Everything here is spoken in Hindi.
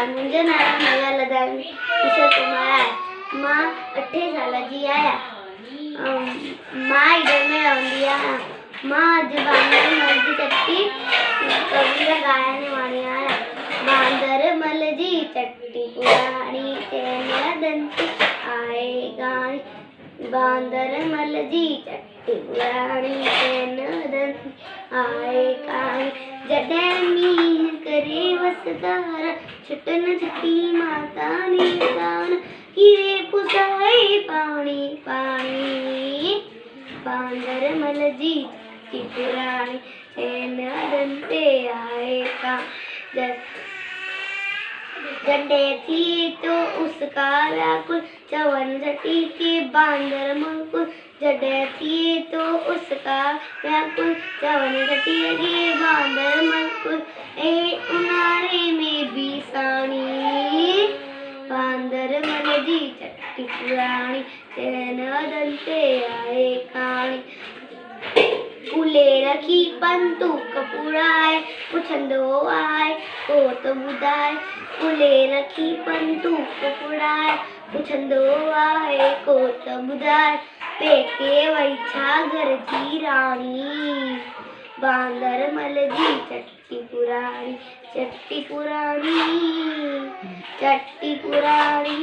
मुंजना मला लदान किशोर कुमार आहे। मां 8 सालाची आहे। मां इधर में रहंदी आहे। मां अॼु बांदर मल जी चट्टी कविता गाइण वारी आहे। बांदर मल जी चट्टी पुराणी चैन दंत आए गाणी। बांदर मल जी चट्टी पुराणी चैन दंत आए गाणी। जॾहिं मींहुं करे वसदार छुटन छुटी माता ने गान किरे पुसाए पाणी पाणी। बांदर मल जी चट्टी पुराणी चैन दंते आए का। जॾहिं थिए तो उसका व्याकुल चवन झटी के बांदर मुकुल। जॾहिं थिए तो उसका व्याकुल चवन झटी के बांदर मुकुल। ए उन्हारे में भी साणी बांदर मल जी चट्टी पुराणी चैन दंते आए काणी। फूले रखी बंदूक पुराए पुछंदो आए को तो ॿुधाए। फूले रखी बंदूक पुराए पुछंदो आए को तो ॿुधाए। पेके वई छा घर जी राणी बांदर मल जी चट्टी पुराणी चट्टी पुराणी चट्टी पुराणी।